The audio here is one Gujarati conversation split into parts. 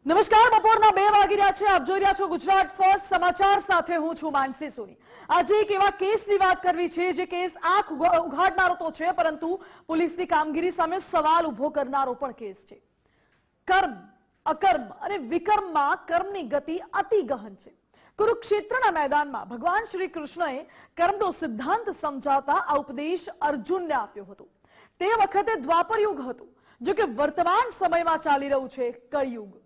નમસ્કાર, બપોરના 2 વાગી રહ્યા છે. આપ જોઈ રહ્યા છો ગુજરાત ફર્સ્ટ સમાચાર સાથે હું છું માનસી સોની. આજે એક એવા કેસની વાત કરવી છે જે કેસ આંખ ઉઘાડનારો તો છે, પરંતુ પોલીસની કામગીરી સામે સવાલ ઉભો કરનારો પણ કેસ છે. કર્મ, અકર્મ અને વિકર્મમાં કર્મની ગતિ અતિ ગહન છે. કુરુક્ષેત્રના મેદાનમાં ભગવાન શ્રી કૃષ્ણએ કર્મનો સિદ્ધાંત સમજાવતા આ ઉપદેશ અર્જુનને આપ્યો હતો. તે વખતે દ્વાપર યુગ હતો, જો કે વર્તમાન સમયમાં ચાલી રહ્યું છે કળિયુગ.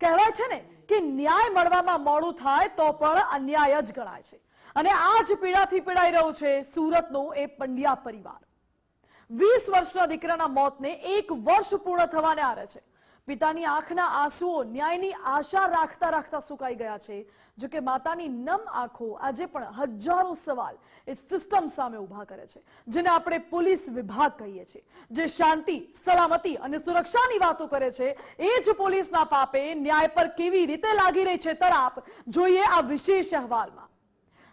કહેવાય છે ને કે ન્યાય મળવામાં મોડું થાય તો પણ અન્યાય જ ગણાય છે, અને આ જ પીડાથી પીડાઈ રહ્યો છે સુરતનો એ પંડ્યા પરિવાર. 20 વર્ષના દીકરાના મોતને 1 વર્ષ પૂર્ણ થવાને આરે છે. પિતાની આંખના આંસુઓ ન્યાયની આશા રાખતા રાખતા સુકાઈ ગયા છે. જો કે માતાની નમ આંખો આજે પણ હજારો સવાલ એ સિસ્ટમ સામે ઉભા કરે છે, જેને આપણે પોલીસ વિભાગ કહીએ છીએ, જે શાંતિ, સલામતી અને સુરક્ષાની વાતો કરે છે. એ જ પોલીસના પાપે ન્યાય પર કેવી રીતે લાગી રહી છે તરાપ, જોઈએ આ વિશેષ અહેવાલમાં.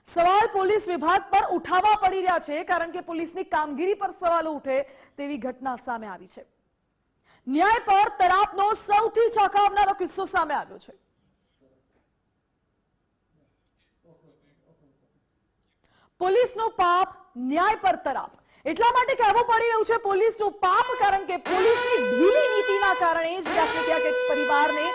સવાલ પોલીસ વિભાગ પર ઉઠાવવા પડી રહ્યા છે, કારણ કે પોલીસની કામગીરી પર સવાલો ઉઠે તેવી ઘટના સામે આવી છે. ન્યાય પર તરાપનો સૌથી ચોંકાવનારો કિસ્સો સામે આવ્યો છે. પોલીસનું પાપ, ન્યાય પર તરાપ. એટલા માટે કહેવું પડી રહ્યું છે પોલીસનું પાપ, કારણ કે પોલીસની ઢીલી નીતિના કારણે જ ક્યાંક ને ક્યાંક એક પરિવારને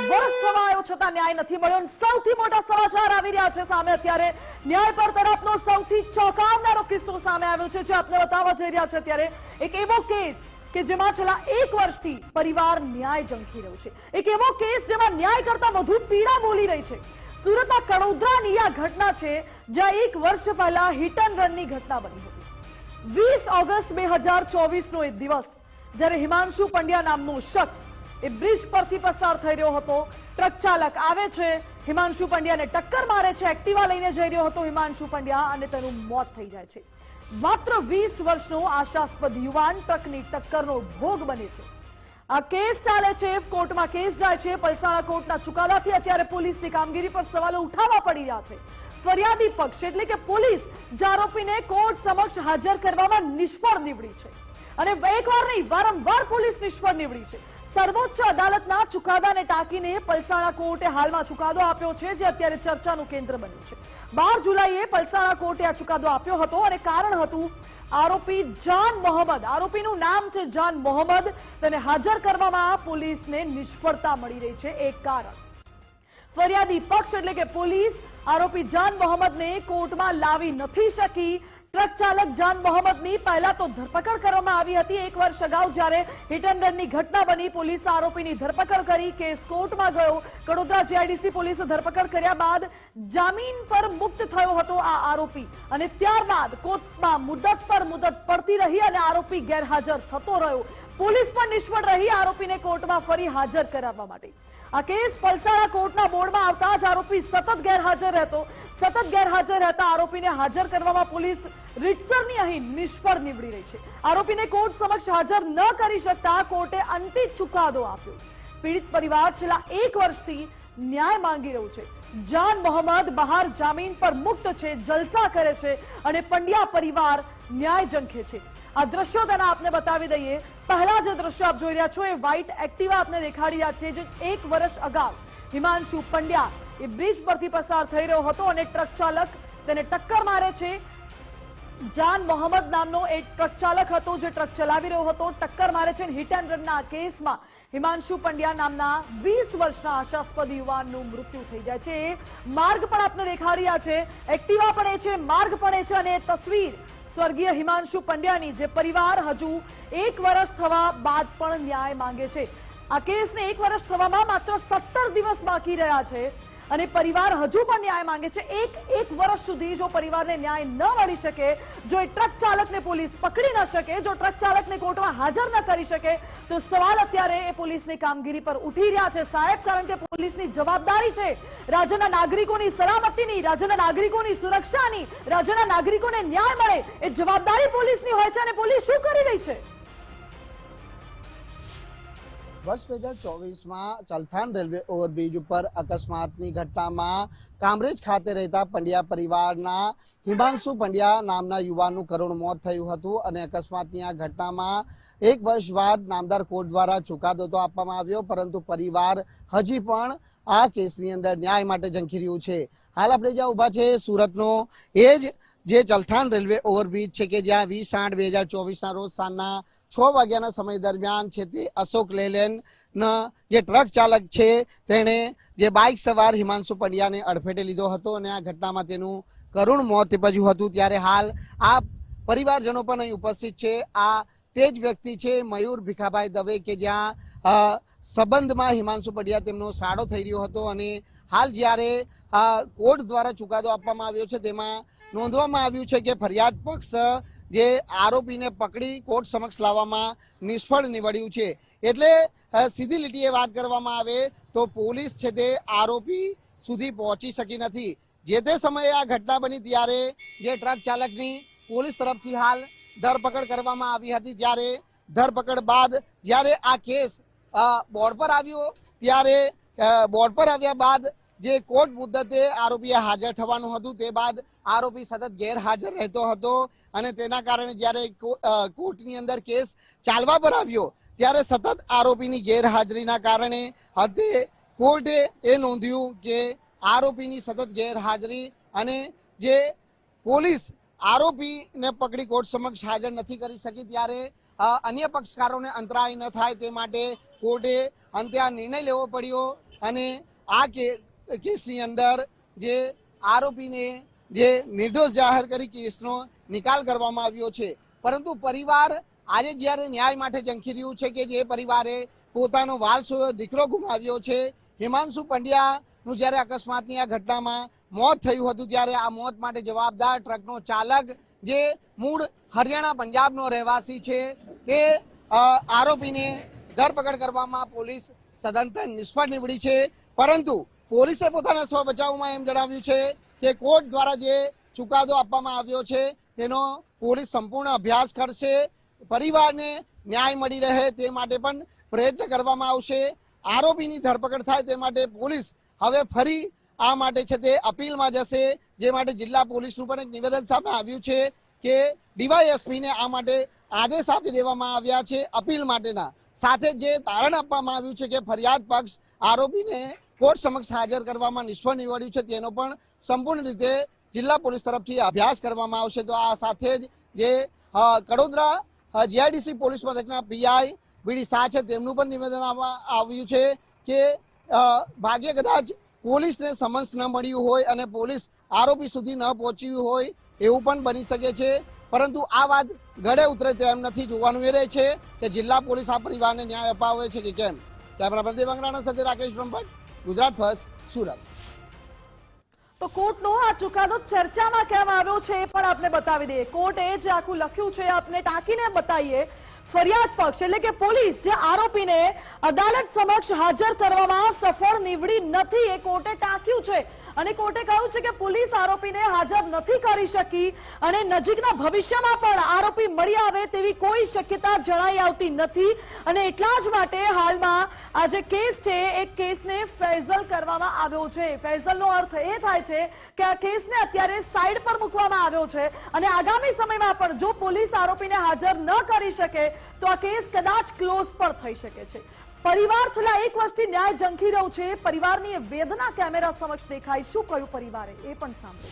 વર્ષ થવા આવ્યો છતાં ન્યાય નથી મળ્યો. સૌથી મોટા સમાચાર આવી રહ્યા છે સામે અત્યારે. ન્યાય પર તરાપનો સૌથી ચોંકાવનારો કિસ્સો સામે આવ્યો છે, જે આપને બતાવવા જઈ રહ્યા છે અત્યારે. એક એવો કેસ કે જેમાં છેલ્લા 1 વર્ષથી પરિવાર ન્યાય ઝંખી રહ્યો છે. એક એવો કેસ જેમાં ન્યાય કરતા વધુ પીડા બોલી રહી છે. સુરતના કડોદરાની આ ઘટના છે, જ્યાં 1 વર્ષ પહેલા હિટ એન્ડ રનની ઘટના બની હતી. 20 ઓગસ્ટ 2024 નો એ દિવસ, જ્યારે હિમાંશુ પંડ્યા નામનો શખ્સ એ બ્રિજ પરથી પસાર થઈ રહ્યો હતો. ટ્રક ચાલક આવે છે, હિમાંશુ પંડ્યાને ટક્કર મારે છે. એક્ટિવા લઈને જઈ રહ્યો હતો હિમાંશુ પંડ્યા, અને તેનું મોત થઈ જાય છે. માત્ર 20 વર્ષનો આશાસ્પદ યુવાન ટ્રકની ટક્કરનો ભોગ બને છે. આ કેસ ચાલે છે, કોર્ટમાં કેસ જાય છે. પલસાણા કોર્ટના ચુકાદાથી અત્યારે પોલીસની કામગીરી પર સવાલો ઉઠાવવા પડી રહ્યા છે. ફરિયાદી પક્ષ એટલે કે પોલીસ જ આરોપીને કોર્ટ સમક્ષ હાજર કરવામાં નિષ્ફળ નીવડી છે, અને એકવાર નહીં, વારંવાર પોલીસ નિષ્ફળ નીવડી છે. સર્વોચ્ચ અદાલતના ચુકાદાને ટાંકીને પલસાણા કોર્ટે હાલમાં ચુકાદો આપ્યો છે, જે અત્યારે ચર્ચાનું કેન્દ્ર બન્યું છે. 12 જુલાઈએ પલસાણા કોર્ટે આ ચુકાદો આપ્યો હતો, અને કારણ હતું આરોપી જાન મોહમ્મદ. આરોપીનું નામ છે જાન મોહમ્મદ. તેને હાજર કરવામાં પોલીસને નિષ્ફળતા મળી રહી છે. એક કારણ, ફરિયાદી પક્ષ એટલે કે પોલીસ આરોપી જાન મોહમ્મદને કોર્ટમાં લાવી નથી શકી. ટ્રક ચાલક જાન મોહમ્મદની પહેલા તો ધરપકડ કરવામાં આવી હતી 1 વર્ષ અગાઉ, જ્યારે હિટ એન્ડ રનની ઘટના બની. પોલીસે આરોપીની ધરપકડ કરી, કેસ કોર્ટમાં ગયો. કડોદરા જીઆઈડીસી પોલીસે ધરપકડ કર્યા બાદ જામીન પર મુક્ત થયો હતો આ આરોપી, અને ત્યારબાદ કોર્ટમાં મુદત પર મુદત પડતી રહી, અને આરોપી ગેરહાજર થતો રહ્યો. પોલીસ પણ નિષ્ફળ રહી આરોપીને કોર્ટમાં ફરી હાજર કરાવવા માટે. આ કેસ પલસાણા કોર્ટના બોર્ડમાં આવતા જ આરોપી સતત ગેરહાજર રહેતા આરોપીને હાજર કરવામાં પોલીસ રીતસરની અહીં નિષ્ફળ નીવડી રહી છે. આરોપીને કોર્ટ સમક્ષ હાજર ન કરી શકતા કોર્ટે અંતિમ ચુકાદો આપ્યો. પીડિત પરિવાર છેલ્લા 1 વર્ષથી ન્યાય માંગી રહ્યું છે. જાન મોહમ્મદ બહાર જામીન પર મુક્ત છે, જલસા કરે છે, અને પંડ્યા પરિવાર ન્યાય ઝંખે છે. આ દ્રશ્યો તેના આપને બતાવી દઈએ. પહેલા જે દ્રશ્ય આપ જોઈ રહ્યા છો એ વ્હાઇટ એક્ટિવા આપને દેખાડી રહ્યા છે, જે 1 વર્ષ અગાઉ હિમાંશુ પંડ્યા એ બ્રિજ પરથી પસાર થઈ રહ્યો હતો, અને ટ્રક ચાલક તેને ટક્કર મારે છે. જાન મોહમ્મદ નામનો એક ટ્રક ચાલક હતો, જે ટ્રક ચલાવી રહ્યો હતો, ટક્કર મારે છે. હિટ એન્ડ રનના કેસમાં હિમાંશુ પંડ્યા નામના 20 વર્ષના આશાસ્પદ યુવાનનું મૃત્યુ થઈ જાય છે. માર્ગ પણ આપને દેખાડી રહ્યા છે, એક્ટિવા પણ એ છે, માર્ગ પણ એ છે, અને તસવીર સ્વર્ગીય હિમાંશુ પંડ્યાની, જે પરિવાર હજુ 1 વર્ષ થવા બાદ પણ ન્યાય માંગે છે. આ કેસને 1 વર્ષ થવામાં માત્ર 17 દિવસ બાકી રહ્યા છે, અને પરિવાર હજુ પણ ન્યાય માંગે છે. એક વર્ષ સુધી જો પરિવારને ન્યાય ન મળી શકે, જો એ ટ્રક ચાલકને પોલીસ પકડી ન શકે, જો ટ્રક ચાલકને કોર્ટમાં હાજર ન કરી શકે, તો સવાલ અત્યારે એ પોલીસની કામગીરી પર ઉઠી રહ્યા છે સાહેબ, કારણ કે પોલીસની જવાબદારી છે રાજ્યના નાગરિકોની સલામતીની, રાજ્યના નાગરિકોની સુરક્ષાની, રાજ્યના નાગરિકોને ન્યાય મળે, એ જવાબદારી પોલીસની હોય છે. અને પોલીસ શું કરી રહી છે? વર્ષ 2024માં ચલથાણ રેલવે ઓવરબ્રિજ ઉપર અકસ્માતની ઘટનામાં કામરેજ ખાતે રહેતા પંડ્યા પરિવારના હિમાંશુ પંડ્યા નામના યુવાનનું કરુણ મોત થયું હતું અને અકસ્માતની આ ઘટનામાં 1 વર્ષ બાદ નામદાર કોર્ટ દ્વારા ચુકાદો તો આપવામાં આવ્યો, પરંતુ પરિવાર હજી પણ આ કેસની અંદર ન્યાય માટે ઝંખી રહ્યું છે। હાલ આપણે જ્યાં ઊભા છે સુરતનો એ જ જે ચલથાણ રેલવે ઓવરબ્રિજ છે કે જ્યાં 20/8/2024ના રોજ સાંજના 6 વાગ્યાના સમય દરમિયાન છે તે અશોક લેલેન્ડ જે ટ્રક ચાલક છે તેણે જે બાઇક સવાર હિમાંશુ પંડ્યાને અડફેટે લીધો હતો અને આ ઘટનામાં તેનું કરુણ મોત નીપજ્યું હતું। ત્યારે હાલ આ પરિવારજનો પણ અહીં ઉપસ્થિત છે। આ તે જ વ્યક્તિ છે મયુર ભીખાભાઈ દવે કે જ્યાં સંબંધમાં હિમાંશુ પંડ્યા તેમનો સાળો થઈ રહ્યો હતો અને હાલ જ્યારે કોર્ટ દ્વારા ચુકાદો આપવામાં આવ્યો છે તેમાં નોંધવામાં આવ્યું છે કે ફરિયાદ પક્ષ જે આરોપીને પકડી કોર્ટ સમક્ષ લાવવામાં નિષ્ફળ નીવડ્યું છે। એટલે સીધી લીટીએ વાત કરવામાં આવે તો પોલીસ છે તે આરોપી સુધી પહોંચી શકી નથી। જે તે સમયે આ ઘટના બની ત્યારે જે ટ્રક ચાલકની પોલીસ તરફથી હાલ ધરપકડ કરવામાં આવી હતી, ત્યારે ધરપકડ બાદ જ્યારે આ કેસ બોર્ડ પર આવ્યો ત્યારે બોર્ડ પર આવ્યા બાદ જે કોર્ટ મુદ્દતે આરોપીએ હાજર થવાનું હતું તે બાદ આરોપી સતત ગેરહાજર રહેતો હતો અને તેના કારણે જ્યારે કોર્ટની અંદર કેસ ચાલવા પર આવ્યો ત્યારે સતત આરોપીની ગેરહાજરીના કારણે અંતે કોર્ટે એ નોંધ્યું કે આરોપીની સતત ગેરહાજરી અને જે પોલીસ આરોપીને પકડી કોર્ટ સમક્ષ હાજર નથી કરી શકી ત્યારે અન્ય પક્ષકારોને અંતરાય ન થાય તે માટે કોર્ટે અંતે આ નિર્ણય લેવો પડ્યો અને આ કેસની અંદર જે આરોપીને જે નિર્દોષ જાહેર કરી કેસનો નિકાલ કરવામાં આવ્યો છે। પરંતુ પરિવાર આજે જ્યારે ન્યાય માટે ઝંખી રહ્યું છે કે જે પરિવારે પોતાનો વાલસો દીકરો ગુમાવ્યો છે, હિમાંશુ પંડ્યાનું જ્યારે અકસ્માતની આ ઘટનામાં મોત થયું હતું ત્યારે આ મોત માટે જવાબદાર ટ્રકનો ચાલક જે મૂળ હરિયાણા પંજાબનો રહેવાસી છે તે આરોપીને ધરપકડ કરવામાં પોલીસ સદંતર નિષ્ફળ નીવડી છે। પરંતુ પોલીસે પોતાના સ્વ બચાવમાં એમ જણાવ્યું છે કે કોર્ટ દ્વારા જે ચુકાદો આપવામાં આવ્યો છે તેનો પોલીસ સંપૂર્ણ અભ્યાસ કરશે, પરિવારને ન્યાય મળી રહે તે માટે પણ પ્રયત્ન કરવામાં આવશે। આરોપીની ધરપકડ થાય તે માટે પોલીસ હવે ફરી આ માટે છે તે અપીલમાં જશે, જે માટે જિલ્લા પોલીસનું પણ એક નિવેદન સામે આવ્યું છે કે ડીવાયએસપીને આ માટે આદેશ આપી દેવામાં આવ્યા છે અપીલ માટેના। સાથે જે તારણ આપવામાં આવ્યું છે કે ફરિયાદ પક્ષ આરોપીને કોર્ટ સમક્ષ હાજર કરવામાં નિષ્ફળ નીવડ્યું છે તેનો પણ સંપૂર્ણ રીતે જિલ્લા પોલીસ તરફથી અભ્યાસ કરવામાં આવશે। તો આ સાથે જ જે કડોદરા જીઆઈડીસી પોલીસ મથકના પીઆઈ બીડી શાહ છે તેમનું પણ નિવેદન આવ્યું છે કે ભાગ્ય કદાચ પોલીસને સમન્સ ન મળ્યું હોય અને પોલીસ આરોપી સુધી ન પહોંચ્યું હોય એવું પણ બની શકે છે, પરંતુ આ વાત ગળે ઉતરે તેમ નથી। જોવાનું એ રહે છે કે જિલ્લા પોલીસ આ પરિવારને ન્યાય અપાવે છે કે કેમ। કેમેરામેન દેવ અંગરાણા સાથે રાકેશ બ્રહ્મભટ્ટ, ગુજરાત ફર્સ્ટ, સુરત। તો કોર્ટનો આ ચુકાદો ચર્ચામાં કેમ આવ્યો છે એ પણ આપને બતાવી દઈએ। કોર્ટે જે આખું લખ્યું છે આપને ટાંકીને બતાવીએ। ફરિયાદ પક્ષ એટલે કે પોલીસ જે આરોપીને અદાલત સમક્ષ હાજર કરવામાં સફળ નીવડી નથી એ કોર્ટે ટાંક્યું છે અને કોર્ટે કહ્યું છે કે પોલીસ આરોપીને હાજર નથી કરી શકી અને નજીકના ભવિષ્યમાં પણ આરોપી મળી આવે તેવી કોઈ શક્યતા જણાઈ આવતી નથી અને એટલા જ માટે હાલમાં આ જે કેસ છે એ કેસને ફેઝલ કરવામાં આવ્યો છે। ફેઝલનો અર્થ એ થાય છે કે આ કેસને અત્યારે સાઈડ પર મૂકવામાં આવ્યો છે અને આગામી સમયમાં પણ જો પોલીસ આરોપીને હાજર ન કરી શકે તો આ કેસ કદાચ ક્લોઝ પણ થઈ શકે છે। પરિવાર છેલ્લા 1 વર્ષથી ન્યાય ઝંખી રહ્યું છે। પરિવારની વેદના કેમેરા સમક્ષ દેખાઈ। શું કહ્યું પરિવારે એ પણ સાંભળો।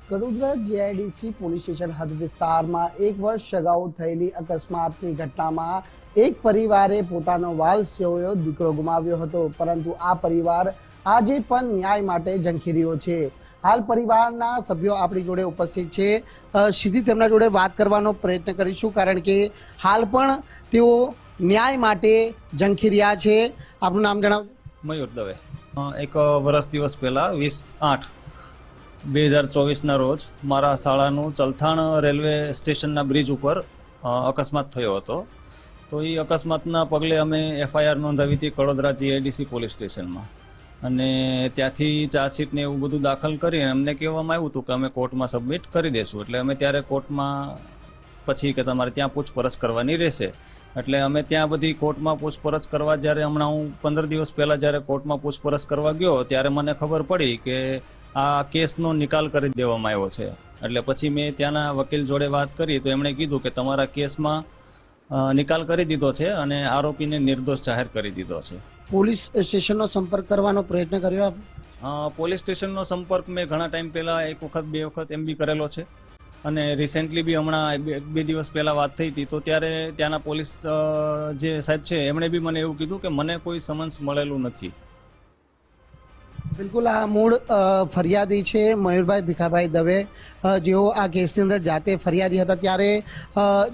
કડોદરા જીઆઈડીસી પોલીસ સ્ટેશન હદ વિસ્તારમાં 1 વર્ષ અગાઉ થયેલી અકસ્માતની ઘટનામાં એક પરિવારે પોતાનો વાલસેયો દીકરો ગુમાવ્યો હતો, પરંતુ આ પરિવાર આજે પણ ન્યાય માટે ઝંખી રહ્યો છે। હાલ પરિવારના સભ્યો આપણી જોડે ઉપસ્થિત છે, સીધી તેમના જોડે વાત કરવાનો પ્રયત્ન કરીશું કારણ કે હાલ પણ તેઓ ન્યાય માટે ઝંખી રહ્યા છે। આપનું નામ જણાવો। મયુર દવે। 1 વર્ષ દિવસ પહેલાં 20/8/2024ના રોજ મારા શાળાનું ચલથાણ રેલવે સ્ટેશનના બ્રિજ ઉપર અકસ્માત થયો હતો। તો એ અકસ્માતના પગલે અમે એફઆઈઆર નોંધાવી હતી કડોદરા જીઆઈડીસી પોલીસ સ્ટેશનમાં અને ત્યાંથી ચાર્જશીટ ને એવું બધું દાખલ કરી અમને કહેવામાં આવ્યું હતું કે અમે કોર્ટમાં સબમિટ કરી દઈશું। એટલે અમે ત્યારે કોર્ટમાં પછી કે તમારે ત્યાં પૂછપરછ કરવાની રહેશે એટલે અમે ત્યાં બધી કોર્ટમાં પૂછપરછ કરવા જ્યારે હમણાં હું 15 દિવસ પહેલાં જ્યારે કોર્ટમાં પૂછપરછ કરવા ગયો ત્યારે મને ખબર પડી કે આ કેસનો નિકાલ કરી દેવામાં આવ્યો છે. એટલે પછી મેં ત્યાંના વકીલ જોડે વાત કરી તો એમણે કીધું કે તમારા કેસમાં નિકાલ કરી દીધો છે અને આરોપીને નિર્દોષ જાહેર કરી દીધો છે. પોલીસ સ્ટેશનનો સંપર્ક કરવાનો પ્રયત્ન કર્યો આપ? પોલીસ સ્ટેશનનો સંપર્ક મેં ઘણા ટાઈમ પહેલાં 1 વખત 2 વખત એમ બી કરેલો છે અને રિસેન્ટલી બી હમણાં 2 દિવસ પહેલાં વાત થઈ હતી તો ત્યારે ત્યાંના પોલીસ જે સાહેબ છે એમણે બી મને એવું કીધું કે મને કોઈ સમન્સ મળેલું નથી. બિલકુલ, આ મૂળ ફરિયાદી છે મયુરભાઈ ભીખાભાઈ દવે, જેઓ આ કેસની અંદર જાતે ફરિયાદી હતા. ત્યારે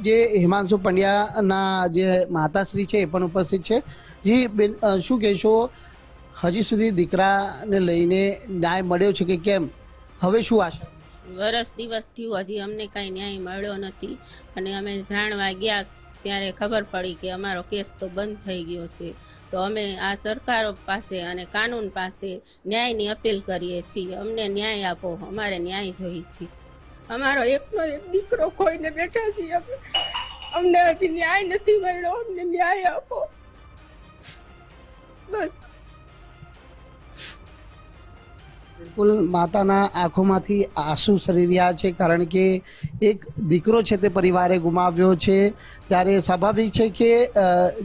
જે હિમાંશુ પંડ્યાના જે માતાશ્રી છે એ પણ ઉપસ્થિત છે. જી બેન, શું કહેશો, હજી સુધી દીકરાને લઈને ન્યાય મળ્યો છે કે કેમ? હવે શું આશા? વરસ દિવસ થયું હજી અમને કાંઈ ન્યાય મળ્યો નથી અને અમે જાણવા ગયા ત્યારે ખબર પડી કે અમારો કેસ તો બંધ થઈ ગયો છે. તો અમે આ સરકારો પાસે અને કાનૂન પાસે ન્યાયની અપીલ કરીએ છીએ. અમને ન્યાય આપો, અમારે ન્યાય જોઈએ છીએ. અમારો એકનો એક દીકરો ખોઈને બેઠા છીએ. અમને હજી ન્યાય નથી મળ્યો, અમને ન્યાય આપો બસ. બિલકુલ, માતાના આંખોમાંથી આંસુ સરી રહ્યા છે, કારણ કે એક દીકરો છે તે પરિવારે ગુમાવ્યો છે. ત્યારે સ્વાભાવિક છે કે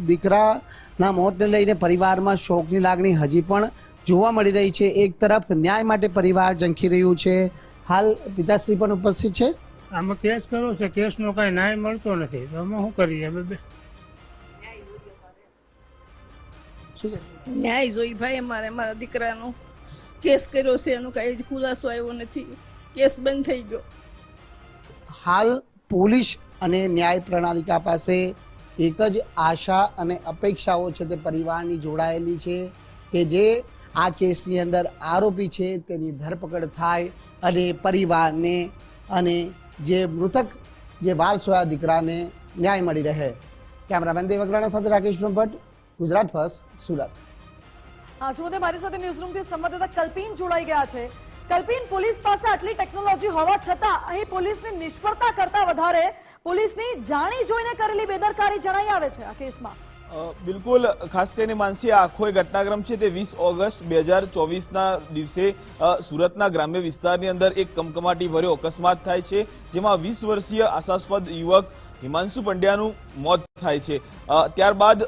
દીકરાના મોતને લઈને પરિવારમાં શોકની લાગણી હજી પણ જોવા મળી રહી છે. એક તરફ ન્યાય માટે પરિવાર ઝંખી રહ્યું છે. હાલ પિતાશ્રી પણ ઉપસ્થિત છે. આમાં કેસ કર્યો છે, કેસનો કાંઈ ન્યાય મળતો નથી, તો અમે શું કરીએ? શું કહેશો? ન્યાય જોઈ ભાઈ, અમારે મારા દીકરાનો કેસ કર્યો છે, એનો કાંઈ જ ખુલાસો આવ્યો નથી, કેસ બંધ થઈ ગયો. હાલ પોલીસ અને ન્યાય પ્રણાલિકા પાસે એક જ આશા અને અપેક્ષાઓ છે તે પરિવારની જોડાયેલી છે કે જે આ કેસની અંદર આરોપી છે તેની ધરપકડ થાય અને પરિવારને અને જે મૃતક જે વારસોયા દીકરાને ન્યાય મળી રહે. કેમેરામેન દેવગ્રાણા સાથે રાકેશ બ્રહ્મભટ્ટ, ગુજરાત ફર્સ્ટ, સુરત. આ સુધે મારી સાથે ન્યૂઝરૂમથી સંવાદદાતા કલ્પિન જોડાઈ ગયા છે. કલ્પિન, પોલીસ પાસે આટલી ટેકનોલોજી હોવા છતાં અહીં પોલીસની નિષ્ફળતા કરતા વધારે પોલીસની જાણી જોઈને કરેલી બેદરકારી જણાઈ આવે છે આ કેસમાં. બિલકુલ, ખાસ કરીને માનસી, આ આખો ઘટનાક્રમ છે તે 20 ઓગસ્ટ 2024ના દિવસે સુરતના ગ્રામ્ય વિસ્તારની અંદર એક કમકમાટી ભર્યો અકસ્માત થાય છે, જેમાં 20 વર્ષીય આશાસ્પદ યુવક હિમાંશુ પંડ્યાનું મોત થાય છે. ત્યારબાદ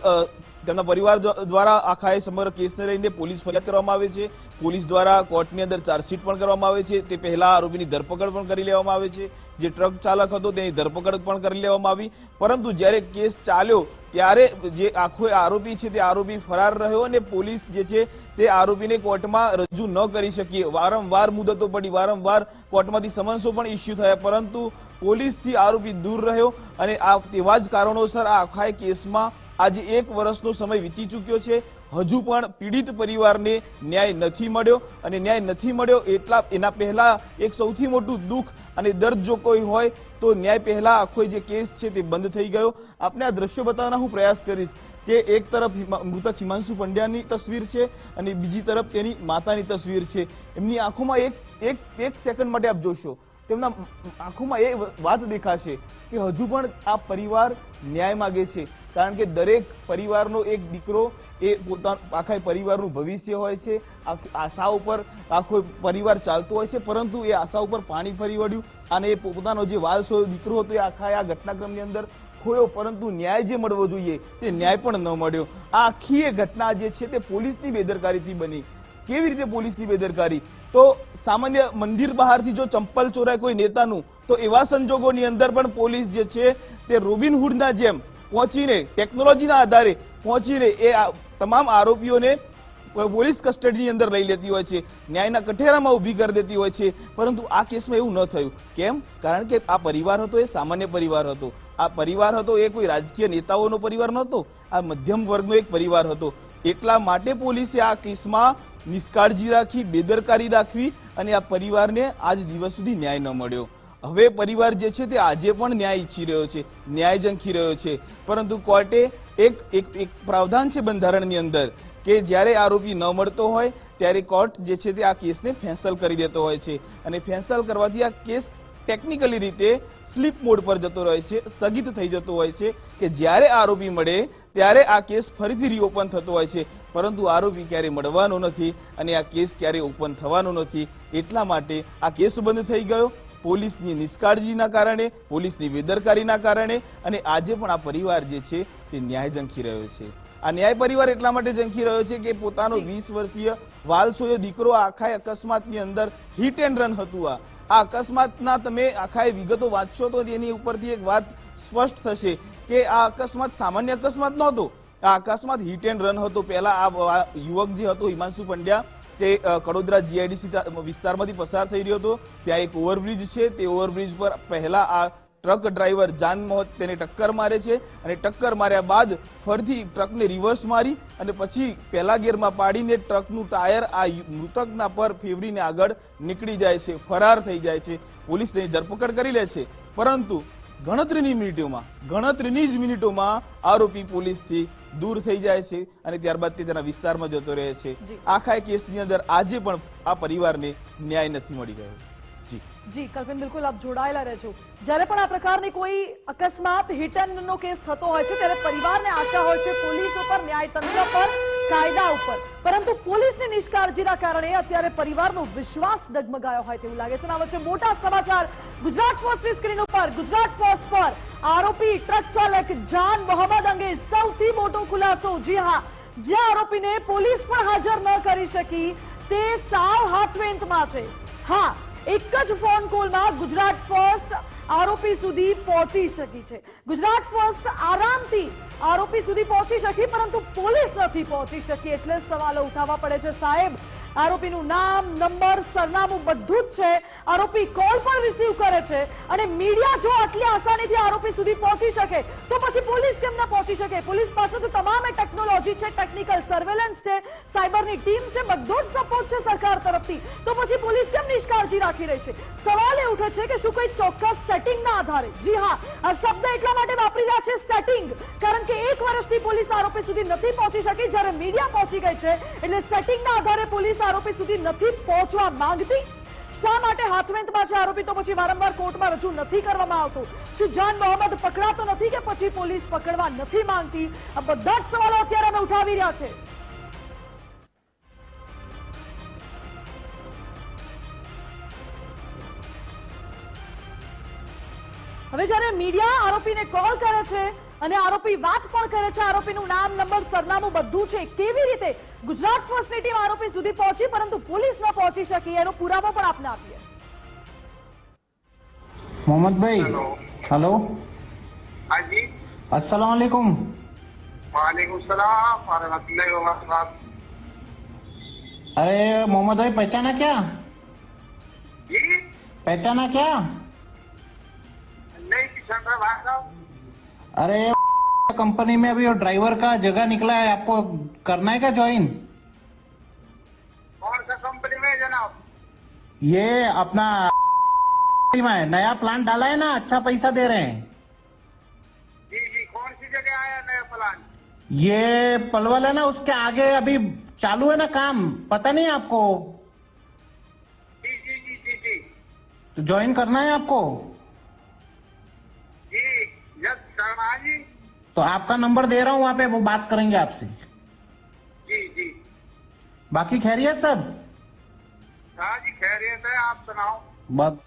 તેમના પરિવાર દ્વારા આખા સમગ્ર કેસને લઈને પોલીસ ફરિયાદ કરવામાં આવે છે. પોલીસ દ્વારા કોર્ટની અંદર ચાર્જશીટ પણ કરવામાં આવે છે. તે પહેલા આરોપીની ધરપકડ પણ કરી લેવામાં આવે છે. જે ટ્રક ચાલક હતો તેની ધરપકડ પણ કરી લેવામાં આવી. પરંતુ જ્યારે કેસ ચાલ્યો ત્યારે જે આખો આરોપી છે તે આરોપી ફરાર રહ્યો અને પોલીસ જે છે તે આરોપીને કોર્ટમાં રજૂ ન કરી શકી. વારંવાર મુદતો પડી, વારંવાર કોર્ટમાંથી સમન્સો પણ ઇસ્યુ થયા, પરંતુ પોલીસથી આરોપી દૂર રહ્યો અને આ તેવા જ કારણોસર આ આખા કેસમાં આજે 1 વર્ષનો સમય વીતી ચૂક્યો છે. હજુ પણ પીડિત પરિવારને ન્યાય નથી મળ્યો અને ન્યાય નથી મળ્યો એના પહેલા એક સૌથી મોટું દુઃખ અને દર્દ જો કોઈ હોય તો ન્યાય પહેલા આખો જે કેસ છે તે બંધ થઈ ગયો. આપને આ દ્રશ્યો બતાવવાનો હું પ્રયાસ કરીશ કે એક તરફ મૃતક હિમાંશુ પંડ્યાની તસવીર છે અને બીજી તરફ તેની માતાની તસવીર છે. એમની આંખોમાં એક સેકન્ડ માટે આપ જોશો, તેમના આંખોમાં એ વાત દેખાશે કે હજુ પણ આ પરિવાર ન્યાય માગે છે. કારણ કે દરેક પરિવારનો એક દીકરો એ પોતાના આખા પરિવારનું ભવિષ્ય હોય છે. આશા ઉપર આખો પરિવાર ચાલતો હોય છે, પરંતુ એ આશા ઉપર પાણી ફરી વળ્યું અને એ પોતાનો જે વાલસો દીકરો હતો એ આખા આ ઘટનાક્રમની અંદર ખોયો, પરંતુ ન્યાય જે મળવો જોઈએ તે ન્યાય પણ ન મળ્યો. આ આખી એ ઘટના જે છે તે પોલીસની બેદરકારીથી બની. કેવી રીતે પોલીસની બેદરકારી? તો સામાન્ય મંદિર બહારથી જો ચંપલ ચોરાય કોઈ નેતાનું, તો એવા સંજોગોની અંદર પણ પોલીસ જે છે તે રોબિનહુડના જેમ પહોંચીને ટેકનોલોજીના આધારે પહોંચીને એ તમામ આરોપીઓને પોલીસ કસ્ટડીની અંદર લઈ લેતી હોય છે, ન્યાયના કઠેરામાં ઊભી કરી દેતી હોય છે. પરંતુ આ કેસમાં એવું ન થયું. કેમ? કારણ કે આ પરિવાર હતો એ સામાન્ય પરિવાર હતો. આ પરિવાર હતો એ કોઈ રાજકીય નેતાઓનો પરિવાર નહોતો, આ મધ્યમ વર્ગનો એક પરિવાર હતો. એટલા માટે પોલીસે આ કેસમાં નિષ્કાળજી રાખી, બેદરકારી દાખવી અને આ પરિવારને આજ દિવસ સુધી ન્યાય ન મળ્યો. હવે પરિવાર જે છે તે આજે પણ ન્યાય ઈચ્છી રહ્યો છે, ન્યાય ઝંખી રહ્યો છે, પરંતુ કોર્ટે એક પ્રાવધાન છે બંધારણની અંદર કે જ્યારે આરોપી ન મળતો હોય ત્યારે કોર્ટ જે છે તે આ કેસને ફેંસલ કરી દેતો હોય છે અને ફેંસલ કરવાથી આ કેસ ટેકનિકલી રીતે સ્લીપ મોડ પર જતો રહે છે, સ્થગિત થઈ જતો હોય છે કે જ્યારે આરોપી મળે ત્યારે આ કેસ ફરીથી રીઓપન થતો હોય છે, પરંતુ આરોપી ક્યારેય મળવાનો નથી અને આ કેસ ક્યારેય ઓપન થવાનો નથી. એટલા માટે આ કેસ બંધ થઈ ગયો પોલીસની નિષ્કાળજીના કારણે, પોલીસની બેદરકારીના કારણે. અને આજે પણ આ પરિવાર જે છે તે ન્યાય ઝંખી રહ્યો છે. આ ન્યાય પરિવાર એટલા માટે ઝંખી રહ્યો છે કે પોતાનો 20 વર્ષીય વાલછોયો દીકરો આખા અકસ્માતની અંદર હિટ એન્ડ રન હતું. આ અકસ્માતના તમે આખા વિગતો વાંચશો તો તેની ઉપરથી એક વાત સ્પષ્ટ થશે કે આ અકસ્માત સામાન્ય અકસ્માત નહોતો. આ અકસ્માત હિટ એન્ડ રન હતો. પહેલા આ યુવક જે હતો હિમાંશુ પંડ્યા તે કડોદરા જીઆઈડીસી વિસ્તારમાંથી પસાર થઈ રહ્યો હતો. ત્યાં એક ઓવરબ્રિજ છે, તે ઓવરબ્રિજ પર પહેલા આ ટ્રક ડ્રાઈવર જાન મોહત તેને ટક્કર મારે છે અને ટક્કર માર્યા બાદ ફરીથી ટ્રકને રિવર્સ મારી અને પછી પહેલા ગિયરમાં પાડીને ટ્રકનું ટાયર આ મૃતકના પર ફેવરીને આગળ નીકળી જાય છે, ફરાર થઈ જાય છે. પોલીસ તેની ધરપકડ કરી લે છે, પરંતુ ગણતરીની જ મિનિટોમાં આરોપી પોલીસથી દૂર થઈ જાય છે અને ત્યારબાદ તે તેના વિસ્તારમાં જતો રહે છે. આખા કેસની અંદર આજે પણ આ પરિવારને ન્યાય નથી મળી રહ્યો. જી કલ્પિન, બિલકુલ આપ જોડાયેલા રહેજો. જ્યારે પણ આ પ્રકારની કોઈ અકસ્માત હિટ એન્ડ નો કેસ થતો હોય છે ત્યારે પરિવારને આશા હોય છે પોલીસ ઉપર, ન્યાયતંત્ર પર, કાયદા ઉપર, પરંતુ પોલીસની નિષ્કાળજીના કારણે અત્યારે પરિવારનો વિશ્વાસ ડગમગાયો હોય તેવું લાગે છે. આ વચ્ચે મોટા સમાચાર ગુજરાત ફર્સ્ટની સ્ક્રીન ઉપર. ગુજરાત ફર્સ્ટ પર આરોપી ટ્રક ચાલક જાન મોહમ્મદ અંગે સૌથી મોટો ખુલાસો. જી હા, જે આરોપીને પોલીસ પણ હાજર ન કરી શકી તે સાવ હાથવેંતમાં છે. હા, એક જ ફોન કોલમાં ગુજરાત ફર્સ્ટ આરોપી સુધી પહોંચી શકી છે. ગુજરાત ફર્સ્ટ આરામથી આરોપી સુધી પહોંચી શકી, પરંતુ પોલીસ નથી પહોંચી શકી. એટલે સવાલો ઉઠાવવા પડે છે. સાહેબ, આરોપીનું નામ, નંબર, સરનામું બધું જ છે. આરોપી કોલ પણ રિસીવ કરે છે અને મીડિયા જો આટલી આસાનીથી આરોપી સુધી પહોંચી શકે તો પછી પોલીસ કેમ ન પહોંચી શકે? પોલીસ પાસે તો તમામ ટેકનોલોજી છે, ટેકનિકલ સર્વેલન્સ છે, સાયબરની ટીમ છે, બધો જ સપોર્ટ છે સરકાર તરફથી. તો પછી પોલીસ કેમ નિષ્કાળજી રાખી રહી છે? સવાલ એ ઉઠે છે કે શું કોઈ ચોક્કસ સેટિંગના આધારે? જી હા, આ શબ્દ એટલા માટે વાપરી રહ્યા છે, સેટિંગ, કારણ કે 1 વર્ષથી પોલીસ આરોપી સુધી નથી પહોંચી શકી. જ્યારે મીડિયા પહોંચી ગઈ છે એટલે સેટિંગના આધારે પોલીસ આરોપી સુધી નથી પહોંચવા માંગતી. શા માટે હાથવેંતમાં છે આરોપી? તો પછી વારંવાર કોર્ટમાં રજૂ નથી કરવામાં આવતું. શું જાન મોહમ્મદ પકડાતો નથી કે પછી પોલીસ પકડવા નથી માંગતી? આ બધા જ સવાલો અત્યારે અમે ઉઠાવી રહ્યા છે. હવે જ્યારે મીડિયા આરોપીને કોલ કરે છે અને આરોપી વાત પણ કરે છે, આરોપીનું નામ, નંબર, સરનામું બધું છે, કેવી રીતે ગુજરાત ફર્સ્ટની ટીમ આરોપી સુધી પહોંચી પરંતુ પોલીસ ન પહોંચી શકી એનો પુરાવો પણ આપને આપીએ. मोहम्मद भाई, हेलो, हाँ जी, अस्सलाम वालेकुम. वालेकुम सलाम व रहमतुल्लाहि व बरकातहू. अरे मोहम्मद भाई, पहचाना क्या? जी पहचाना क्या? नहीं किशन भाई, बात करो. अरे कंपनी में अभी वो ड्राइवर का जगह निकला है, आपको करना है क्या ज्वाइन? कौन सा कंपनी में जनाब? ये अपना में नया प्लांट डाला है ना, अच्छा पैसा दे रहे हैं. जी जी, कौन सी जगह आया नया प्लान? ये पलवल है ना, उसके आगे अभी चालू है ना काम, पता नहीं आपको? जी जी जी जी जी तो ज्वाइन करना है आपको? जी यस शर्मा जी. तो आपका नंबर दे रहा हूँ, वहाँ पे वो बात करेंगे आपसे. जी जी, बाकी खैरियत सब? हाँ जी खैरियत है, आप सुनाओ. बस.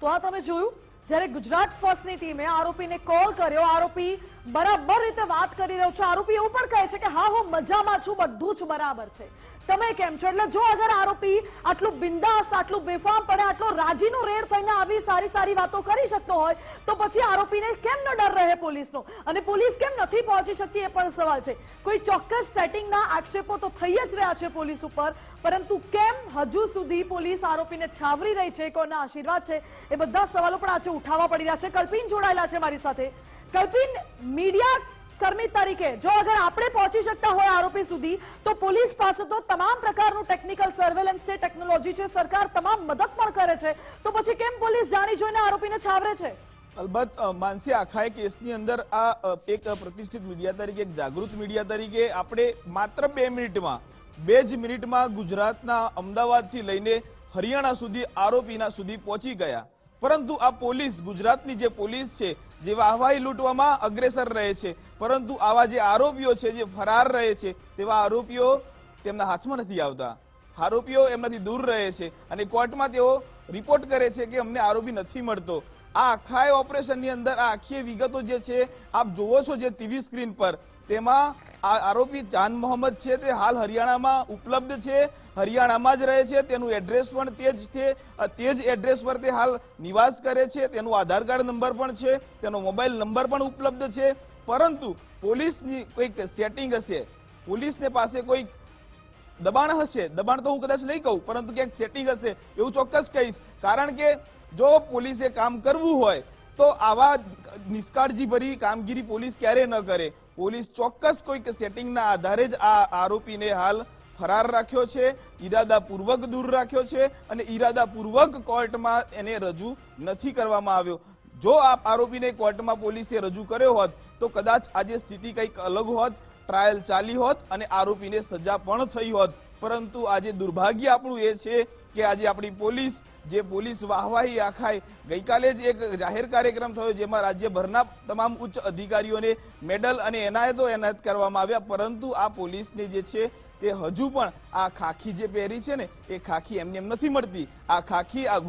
તો આ તમે જોયું, જ્યારે ગુજરાત ફર્સ્ટની ટીમે આરોપીને કોલ કર્યો, આરોપી બરાબર રીતે વાત કરી રહ્યો છે. આરોપી એવું પણ કહે છે કે હા, હું મજામાં છું, બધું જ બરાબર છે, તમે કેમ છો? એટલે જો અગર આરોપી આટલું બિંદાસ, આટલું બેફામ પડે, આટલો રાજીનો રેડ થઈને આવી સારી સારી વાતો કરી શકતો હોય તો પછી આરોપીને કેમ ન ડર રહે પોલીસનો? અને પોલીસ કેમ નથી પહોંચી શકતી એ પણ સવાલ છે. કોઈ ચોક્કસ સેટિંગના આક્ષેપો તો થઈ જ રહ્યા છે પોલીસ ઉપર, પરંતુ કેમ હજુ સુધી પોલીસ આરોપીને છાવરી રહી છે? કોના આશીર્વાદ છે? એ બધા સવાલો પણ આજે ઉઠાવવા પડી રહ્યા છે. કલ્પિન જોડાયેલા છે મારી સાથે. કલ્પિન, મીડિયા કર્મી તરીકે જો અગર આપણે પહોંચી શકતા હોય આરોપી સુધી તો પોલીસ પાસે તો તમામ પ્રકારનું ટેકનિકલ સર્વેલન્સ છે, ટેકનોલોજી છે, સરકાર તમામ મદદ પણ કરે છે, તો પછી કેમ પોલીસ જાણી જોઈને આરોપીને છાવરે છે? અલબત્ત માનસી, આખા કેસની અંદર આ એક પ્રતિષ્ઠિત મીડિયા તરીકે, એક જાગૃત મીડિયા તરીકે આપણે માત્ર 2 જ મિનિટમાં ગુજરાતના અમદાવાદથી લઈને હરિયાણા સુધી આરોપીના સુધી પહોંચી ગયા. પરંતુ આ પોલીસ, ગુજરાતની જે પોલીસ છે, જે વાહવાહી લૂંટવામાં અગ્રેસર રહે છે, પરંતુ આવા જે આરોપીઓ છે, જે ફરાર રહે છે, તેવા આરોપીઓ તેમના હાથમાં નથી આવતા. આરોપીઓ એમનાથી દૂર રહે છે અને કોર્ટમાં તેઓ રિપોર્ટ કરે છે કે અમને આરોપી નથી મળતો. આ આખા ઓપરેશનની અંદર આ આખી વિગતો જે છે આપ જોવો છો જે ટીવી સ્ક્રીન પર, તેમાં આ આરોપી જાન મોહમ્મદ છે તે હાલ હરિયાણામાં ઉપલબ્ધ છે, હરિયાણામાં જ રહે છે, તેનું એડ્રેસ પણ તે જ એડ્રેસ પર તે હાલ નિવાસ કરે છે, તેનું આધાર કાર્ડ નંબર પણ છે, તેનો મોબાઈલ નંબર પણ ઉપલબ્ધ છે. પરંતુ પોલીસની કોઈક સેટિંગ હશે, પોલીસને પાસે કોઈક દબાણ હશે, દબાણ તો હું કદાચ નહીં કહું, પરંતુ ક્યાંક સેટિંગ હશે એવું ચોક્કસ કહીશ. કારણ કે જો પોલીસે કામ કરવું હોય તો આવા નિષ્કાળજીભરી કામગીરી પોલીસ ક્યારે ન કરે. પોલીસ ચોક્કસ કોઈક સેટિંગના આધારે જ આ આરોપીને હાલ ફરાર રાખ્યો છે, ઈરાદાપૂર્વક દૂર રાખ્યો છે અને ઈરાદાપૂર્વક કોર્ટમાં એને રજૂ નથી કરવામાં આવ્યો. જો આ આરોપીને કોર્ટમાં પોલીસે રજૂ કર્યો હોત તો કદાચ આજે સ્થિતિ કંઈક અલગ હોત, ટ્રાયલ ચાલી હોત અને આરોપીને સજા પણ થઈ હોત. પરંતુ આજે દુર્ભાગ્ય આપણું એ છે કે આજે આપણી પોલીસ, જે પોલીસ વાહવાહી આખાય, ગઈકાલે જ એક જાહેર કાર્યક્રમ થયો જેમાં રાજ્યભરના તમામ ઉચ્ચ અધિકારીઓને મેડલ અને એનાયત કરવામાં આવ્યા, પરંતુ આ પોલીસને જે છે તે હજુ પણ આ ખાખી જે પહેરી છે ને એ ખાખી એમને એમ નથી મળતી. આ ખાખી આ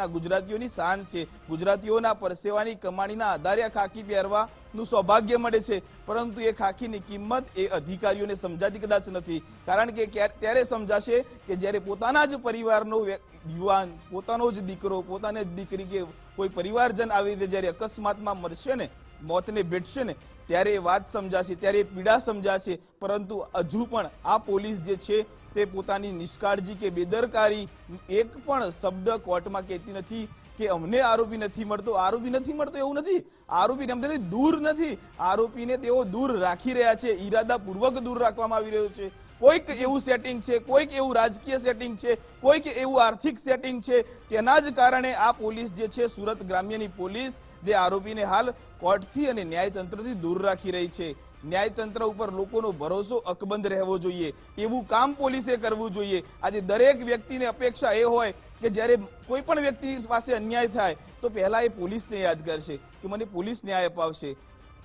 ગુજરાતીઓની શાન છે. ગુજરાતીઓના પરસેવાની કમાણીના આધારે આ ખાખી પહેરવાનું સૌભાગ્ય મળે છે, પરંતુ એ ખાખીની કિંમત એ અધિકારીઓને સમજાતી કદાચ નથી. કારણ કે ત્યારે સમજાશે કે જ્યારે પોતાના જ પરિવારનો યુવાન, પોતાનો જ દીકરો, પોતાની જ દીકરી કે કોઈ પરિવારજન આવી રીતે જ્યારે અકસ્માતમાં મરશે ને, મોતને ભેટશે ને, ત્યારે એ વાત સમજાશે, ત્યારે એ પીડા સમજાશે. પરંતુ હજુ પણ આ પોલીસ જે છે તે પોતાની નિષ્કાળજી કે બેદરકારી એક પણ શબ્દ કોર્ટમાં કહેતી નથી કે અમને આરોપી નથી મળતો. આરોપી નથી મળતો એવું નથી, આરોપીને અમને દૂર નથી, આરોપીને તેઓ દૂર રાખી રહ્યા છે, ઈરાદાપૂર્વક દૂર રાખવામાં આવી રહ્યો છે. કોઈક એવું સેટિંગ છે, કોઈક એવું રાજકીય સેટિંગ છે, કોઈક એવું આર્થિક સેટિંગ છે, તેના જ કારણે આ પોલીસ જે છે, સુરત ગ્રામ્યની પોલીસ, જે આરોપીને હાલ કોર્ટથી અને ન્યાયતંત્રથી દૂર રાખી રહી છે. ન્યાયતંત્ર ઉપર લોકોનો ભરોસો અકબંધ રહેવો જોઈએ, એવું કામ પોલીસે કરવું જોઈએ. આજે દરેક વ્યક્તિને અપેક્ષા એ હોય કે જ્યારે કોઈ પણ વ્યક્તિ પાસે અન્યાય થાય તો પહેલા એ પોલીસને યાદ કરશે કે મને પોલીસ ન્યાય અપાવશે.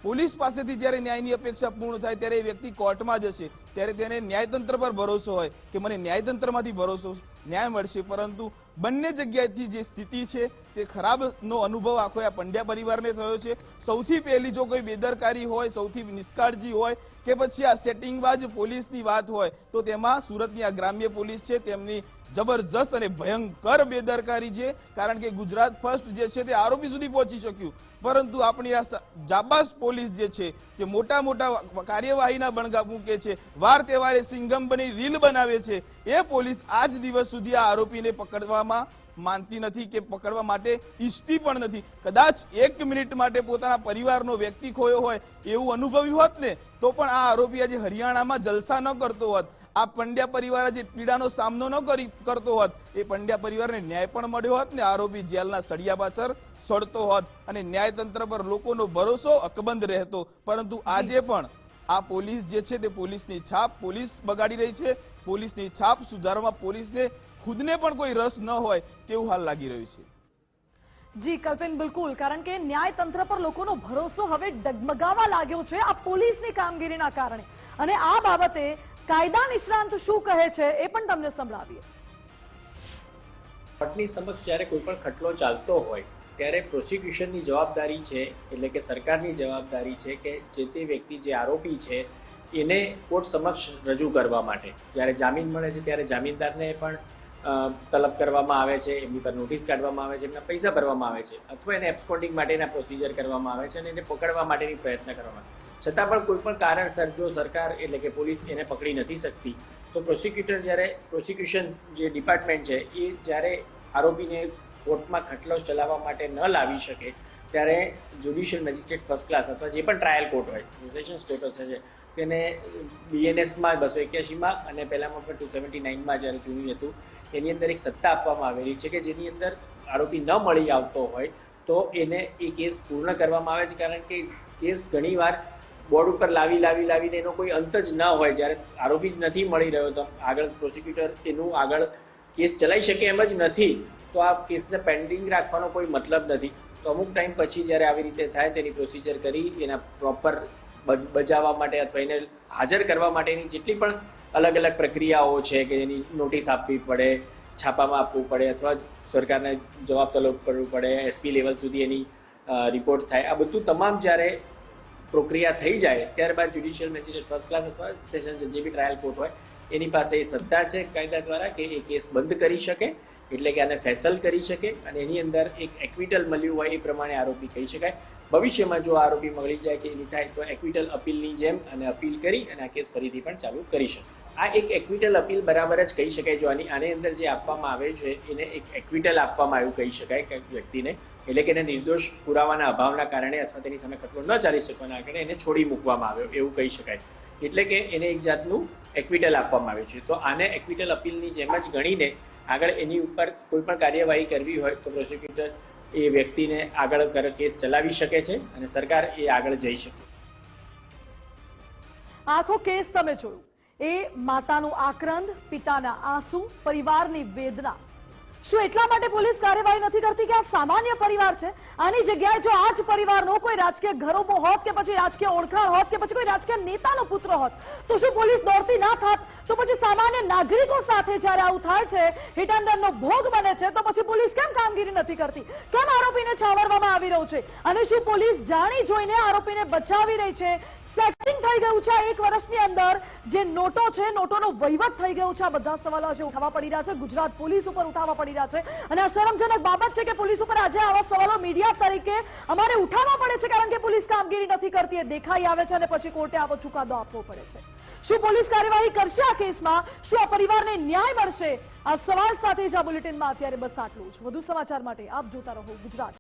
પોલીસ પાસેથી જ્યારે ન્યાયની અપેક્ષા પૂર્ણ થાય ત્યારે એ વ્યક્તિ કોર્ટમાં જશે, ત્યારે તેને ન્યાયતંત્ર પર ભરોસો હોય કે મને ન્યાયતંત્રમાંથી ન્યાય મળશે. પરંતુ બંને જગ્યાએથી જે સ્થિતિ છે તે ખરાબનો અનુભવ આખો આ પંડ્યા પરિવારને થયો છે. સૌથી પહેલી જો કોઈ બેદરકારી હોય, સૌથી નિષ્કાળજી હોય કે પછી આ સેટિંગબાજ પોલીસની વાત હોય તો તેમાં સુરતની આ ગ્રામ્ય પોલીસ છે તેમની જબરજસ્ત અને ભયંકર બેદરકારી છે. કારણ કે ગુજરાત ફર્સ્ટ જે છે તે આરોપી સુધી પહોંચી શક્યું, પરંતુ આપણી આ જાબાઝ પોલીસ જે છે કે મોટા કાર્યવાહીના બણગા મૂકે છે, વાર તહેવારે સિંગમ બની રીલ બનાવે છે, એ પોલીસ આજ દિવસ સુધી આ આરોપીને પકડવામાં માનતી નથી કે પકડવા માટે ઈચ્છતી પણ નથી. કદાચ 1 મિનિટ માટે પોતાના પરિવારનો વ્યક્તિ ખોયો હોય એવું અનુભવ્યું હોત ને તો પણ આ આરોપી આજે હરિયાણામાં જલસા ન કરતો હોત. આ પંડ્યા પરિવાર જે પીડાનો સામનો ન કરતો હોત, એ પંડ્યા પરિવારને ન્યાય પણ મળ્યો હોત ને આરોપી જેલના સળિયા પાછળ સડતો હોત અને ન્યાયતંત્ર પર લોકોનો ભરોસો અકબંધ રહેતો. પરંતુ આજે પણ આ પોલીસ જે છે તે પોલીસની છાપ પોલીસ બગાડી રહી છે. પોલીસની છાપ સુધારવામાં પોલીસને ખુદને પણ કોઈ રસ ન હોય તેવું હાલ લાગી રહ્યું છે. જી કલ્પિન, બિલકુલ, કારણ કે ન્યાયતંત્ર પર લોકોનો ભરોસો હવે ડગમગાવા લાગ્યો છે આ પોલીસની કામગીરીના કારણે. અને આ બાબતે કાયદા નિષ્ણાંત શું કહે છે એ પણ તમને સંભળાવીએ. કોર્ટની સમક્ષ જ્યારે કોઈ પણ ખટલો ચાલતો હોય ત્યારે પ્રોસિક્યુશનની જવાબદારી છે, એટલે કે સરકારની જવાબદારી છે કે જે તે વ્યક્તિ જે આરોપી છે એને કોર્ટ સમક્ષ રજૂ કરવા માટે જ્યારે જામીન મળે છે ત્યારે જામીનદારને પણ તલબ કરવામાં આવે છે, એમની પર નોટિસ કાઢવામાં આવે છે, એમના પૈસા ભરવામાં આવે છે, અથવા એને એબ્સ્કોન્ડિંગ માટેના પ્રોસિજર કરવામાં આવે છે અને એને પકડવા માટેની પ્રયત્ન કરવામાં આવે. છતાં પણ કોઈ પણ કારણસર જો સરકાર એટલે કે પોલીસ એને પકડી નથી શકતી તો પ્રોસિક્યુશન જે ડિપાર્ટમેન્ટ છે એ જ્યારે આરોપીને કોર્ટમાં ખટલો ચલાવવા માટે ન લાવી શકે ત્યારે જ્યુડિશિયલ મેજિસ્ટ્રેટ ફર્સ્ટ ક્લાસ અથવા જે પણ ટ્રાયલ કોર્ટ હોય, સેશન્સ કોર્ટ હશે છે, તેને BNSમાં 281માં અને પહેલામાં પણ 279માં જ્યારે જૂનું હતું એની અંદર એક સત્તા આપવામાં આવેલી છે કે જેની અંદર આરોપી ન મળી આવતો હોય તો એને એ કેસ પૂર્ણ કરવામાં આવે છે. કારણ કે કેસ ઘણીવાર બોર્ડ ઉપર લાવીને એનો કોઈ અંત જ ન હોય. જ્યારે આરોપી જ નથી મળી રહ્યો તો આગળ પ્રોસિક્યુટર એનું આગળ કેસ ચલાવી શકે એમ જ નથી તો આ કેસને પેન્ડિંગ રાખવાનો કોઈ મતલબ નથી. તો અમુક ટાઈમ પછી જ્યારે આવી રીતે થાય તેની પ્રોસિજર કરી એના પ્રોપર બજાવવા માટે અથવા એને હાજર કરવા માટેની જેટલી પણ અલગ અલગ પ્રક્રિયાઓ છે કે એની નોટિસ આપવી પડે, છાપામાં આપવું પડે અથવા સરકારને જવાબ તલબ કરવું પડે, એસપી લેવલ સુધી એની રિપોર્ટ થાય, આ બધું તમામ જ્યારે પ્રક્રિયા થઈ જાય ત્યારબાદ જ્યુડિશિયલ મેજિસ્ટ્રેટ ફર્સ્ટ ક્લાસ અથવા સેશન જે બી ટ્રાયલ કોર્ટ હોય એની પાસે એ સત્તા છે કાયદા દ્વારા કે એ કેસ બંધ કરી શકે, એટલે કે આને ફેસલ કરી શકે અને એની અંદર એક એક્વિટલ મળ્યું હોય એ પ્રમાણે આરોપી કહી શકાય. ભવિષ્યમાં જો આરોપી મળી જાય કે એની થાય તો એક્વિટલ અપીલની જેમ અને અપીલ કરી અને આ કેસ ફરીથી પણ ચાલુ કરી શકે. આ એક એક્વિટલ અપીલ બરાબર જ કહી શકાય. જો આની અંદર જે આપવામાં આવે છે એને એક એક્વિટલ આપવામાં આવ્યું કહી શકાય કે વ્યક્તિને, એટલે કે એને નિર્દોષ પુરાવાના અભાવના કારણે અથવા તેની સામે ખટલો ન ચાલી શકવાના કારણે એને છોડી મૂકવામાં આવ્યો એવું કહી શકાય. એટલે કે એને એક જાતનું એક્વિટલ આપવામાં આવ્યું છે. તો આને એક્વિટલ અપીલની જેમ જ ગણીને આગળ એની ઉપર કોઈ પણ કાર્યવાહી કરવી હોય તો પ્રોસિક્યુટર એ વ્યક્તિને આગળ કેસ ચલાવી શકે છે અને સરકાર એ આગળ જઈ શકે. આખો કેસ તમે જોયું, એ માતાનું આક્રંદ, પિતાના આંસુ, પરિવારની વેદના. શું એટલા માટે પોલીસ કાર્યવાહી નથી કરતી કે આ સામાન્ય પરિવાર છે? આની જગ્યાએ જો આ જ પરિવારનો કોઈ રાજકીય ઘરોબો હોત કે પછી રાજકીય ઓળખાણ હોત કે પછી કોઈ રાજકીય નેતાનો પુત્ર હોત તો શું પોલીસ દોડતી ના થાત? તો પછી સામાન્ય નાગરિકો સાથે જ્યારે આવું થાય છે, હિટ એન્ડ રનનો ભોગ બને છે, તો પછી પોલીસ કેમ કામગીરી નથી કરતી? કેમ આરોપીને છાવરવામાં આવી રહ્યું છે? અને શું પોલીસ જાણી જોઈને આરોપીને બચાવી રહી છે? સેટિંગ થઈ ગયું છે 1 વર્ષની અંદર, જે નોટો છે, નોટોનો વહીવટ થઈ ગયો છે. આ બધા સવાલો આજે ઉઠાવવા પડી રહ્યા છે, ગુજરાત પોલીસ ઉપર ઉઠાવવા પડી રહ્યા છે. અને આ શરમજનક બાબત છે કે પોલીસ ઉપર આજે આવા સવાલો મીડિયા તરીકે અમારે ઉઠાવવા પડે છે, કારણ કે પોલીસ કામગીરી નથી કરતી, એ દેખાઈ આવે છે અને પછી કોર્ટે આવો ચુકાદો આપવો પડે છે. શું પોલીસ કાર્યવાહી કરશે આ કેસમાં? શું આ પરિવારને ન્યાય મળશે? આ સવાલ સાથે જ આ બુલેટિનમાં અત્યારે બસ આટલું જ. વધુ સમાચાર માટે આપ જોતા રહો ગુજરાત.